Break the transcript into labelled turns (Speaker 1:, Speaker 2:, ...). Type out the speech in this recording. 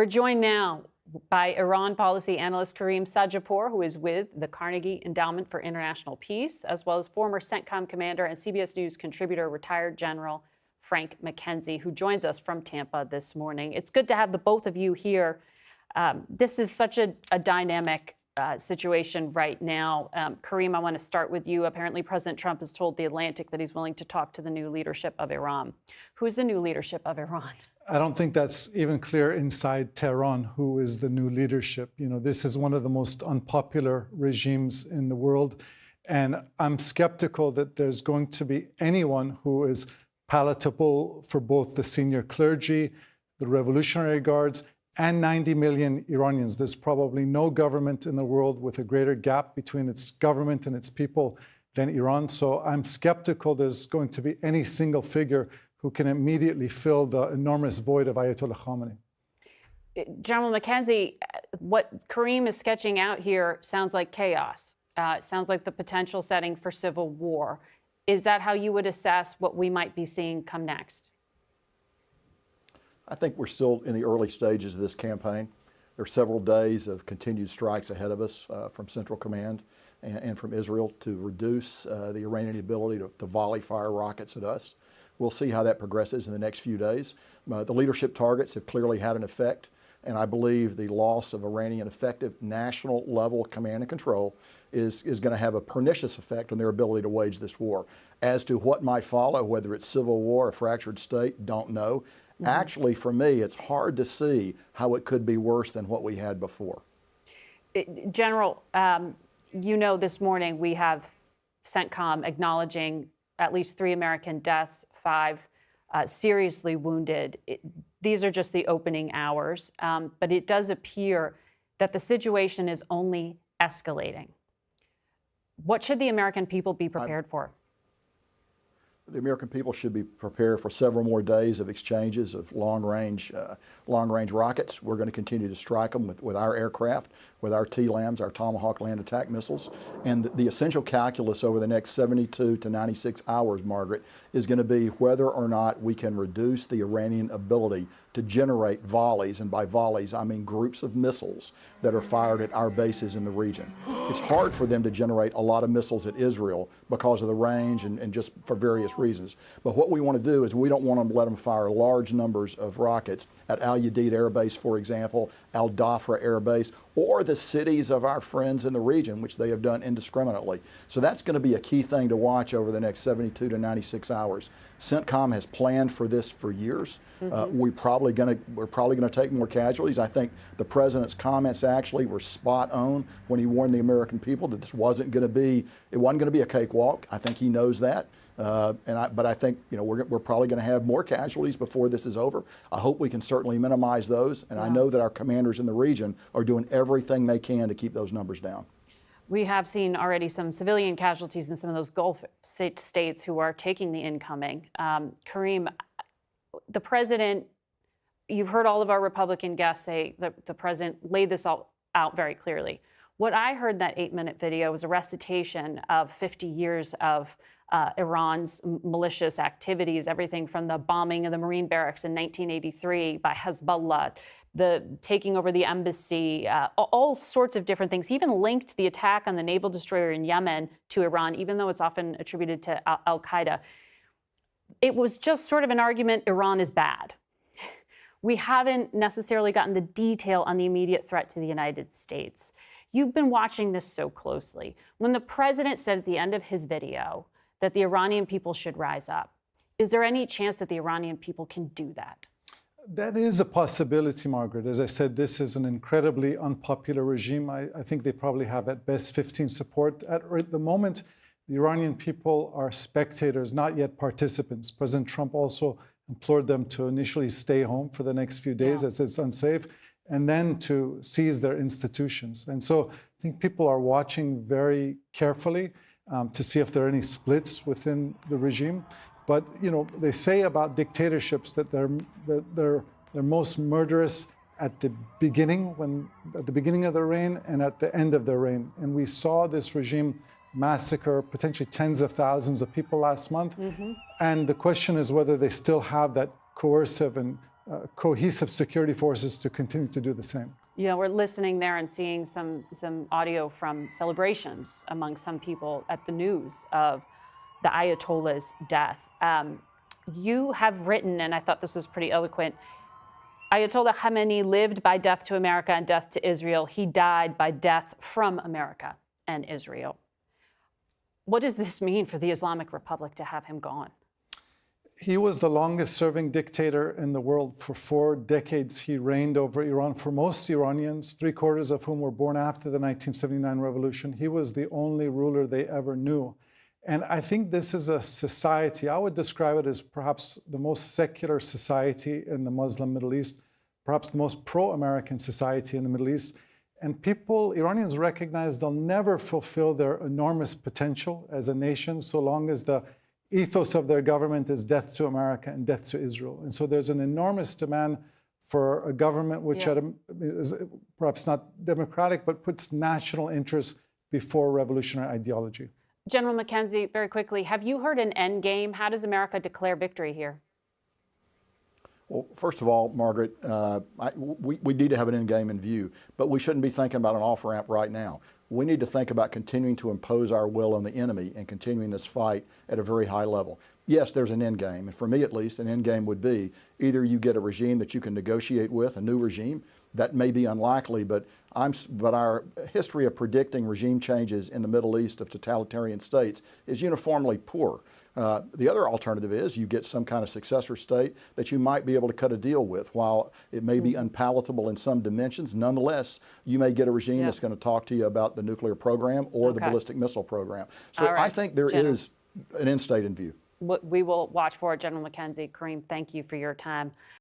Speaker 1: We're joined now by Iran policy analyst Karim Sadjadpour, who is with the Carnegie Endowment for International Peace, as well as former CENTCOM commander and CBS News contributor, retired General Frank McKenzie, who joins us from Tampa this morning. It's good to have the both of you here. This is such a dynamic situation right now. Karim, I want to start with you. Apparently, President Trump has told The Atlantic that he's willing to talk to the new leadership of Iran. Who's the new leadership of Iran?
Speaker 2: I don't think that's even clear inside Tehran who is the new leadership. You know, this is one of the most unpopular regimes in the world. And I'm skeptical that there's going to be anyone who is palatable for both the senior clergy, the Revolutionary Guards, and 90 million Iranians. There's probably no government in the world with a greater gap between its government and its people than Iran. So I'm skeptical there's going to be any single figure who can immediately fill the enormous void of Ayatollah Khamenei.
Speaker 1: General McKenzie, what Karim is sketching out here sounds like chaos. It sounds like the potential setting for civil war. Is that how you would assess what we might be seeing come next?
Speaker 3: I think we're still in the early stages of this campaign. There are several days of continued strikes ahead of us from Central Command and from Israel to reduce the Iranian ability to volley fire rockets at us. We'll see how that progresses in the next few days. The leadership targets have clearly had an effect, and I believe the loss of Iranian effective national level command and control is going to have a pernicious effect on their ability to wage this war. As to what might follow, whether it's civil war or fractured state, don't know. Actually, for me, it's hard to see how it could be worse than what we had before.
Speaker 1: General, you know, this morning we have CENTCOM acknowledging at least 3 American deaths, 5 seriously wounded. These are just the opening hours, but it does appear that the situation is only escalating. What should the American people be prepared for?
Speaker 3: The American people should be prepared for several more days of exchanges of long-range rockets. We're going to continue to strike them with our aircraft, with our TLAMs, our Tomahawk land attack missiles. And the essential calculus over the next 72 to 96 hours, Margaret, is going to be whether or not we can reduce the Iranian ability to generate volleys, and by volleys I mean groups of missiles that are fired at our bases in the region. It's hard for them to generate a lot of missiles at Israel because of the range and just for various reasons. But what we want to do is we don't want to let them fire large numbers of rockets at Al Udeid Air Base, for example, Al Dhafra Air Base, or the cities of our friends in the region, which they have done indiscriminately. So that's going to be a key thing to watch over the next 72 to 96 hours. CENTCOM has planned for this for years. We're probably going to take more casualties. I think the president's comments actually were spot on when he warned the American people that this wasn't going to be a cakewalk. I think he knows that. But I think, you know, we're probably going to have more casualties before this is over. I hope we can certainly minimize those, and I know that our commanders in the region are doing everything they can to keep those numbers down.
Speaker 1: We have seen already some civilian casualties in some of those Gulf states who are taking the incoming. Karim, the president, you've heard all of our Republican guests say that the president laid this all out very clearly. What I heard in that 8-minute video was a recitation of 50 years of Iran's malicious activities, everything from the bombing of the Marine barracks in 1983 by Hezbollah, the taking over the embassy, all sorts of different things. He even linked the attack on the naval destroyer in Yemen to Iran, even though it's often attributed to Al-Qaeda. It was just sort of an argument, Iran is bad. We haven't necessarily gotten the detail on the immediate threat to the United States. You've been watching this so closely. When the president said at the end of his video that the Iranian people should rise up, is there any chance that the Iranian people can do that?
Speaker 2: That is a possibility, Margaret. As I said, this is an incredibly unpopular regime. I think they probably have at best 15 support. At the moment, the Iranian people are spectators, not yet participants. President Trump also implored them to initially stay home for the next few days as it's unsafe, and then to seize their institutions. And so I think people are watching very carefully to see if there are any splits within the regime. But, you know, they say about dictatorships that they're most murderous at the beginning of their reign and at the end of their reign. And we saw this regime massacre potentially tens of thousands of people last month. And the question is whether they still have that coercive and cohesive security forces to continue to do the same.
Speaker 1: You know, we're listening there and seeing some audio from celebrations among some people at the news of the Ayatollah's death. You have written, and I thought this was pretty eloquent, Ayatollah Khamenei lived by death to America and death to Israel. He died by death from America and Israel. What does this mean for the Islamic Republic to have him gone?
Speaker 2: He was the longest serving dictator in the world. For 4 decades, he reigned over Iran. For most Iranians, 3/4 of whom were born after the 1979 revolution, he was the only ruler they ever knew. And I think this is a society, I would describe it as perhaps the most secular society in the Muslim Middle East, perhaps the most pro-American society in the Middle East. And Iranians recognize they'll never fulfill their enormous potential as a nation so long as the ethos of their government is death to America and death to Israel. And so there's an enormous demand for a government which is perhaps not democratic, but puts national interests before revolutionary ideology.
Speaker 1: General McKenzie, very quickly, have you heard an endgame? How does America declare victory here?
Speaker 3: Well, first of all, Margaret, we need to have an end game in view, but we shouldn't be thinking about an off-ramp right now. We need to think about continuing to impose our will on the enemy and continuing this fight at a very high level. Yes, there's an end game, and for me at least, an end game would be either you get a regime that you can negotiate with, a new regime. That may be unlikely, but our history of predicting regime changes in the Middle East of totalitarian states is uniformly poor. The other alternative is you get some kind of successor state that you might be able to cut a deal with. While it may be unpalatable in some dimensions, nonetheless, you may get a regime that's going to talk to you about the nuclear program or the ballistic missile program. So I think there is an end state in view.
Speaker 1: We will watch for it. General McKenzie, Karim, thank you for your time.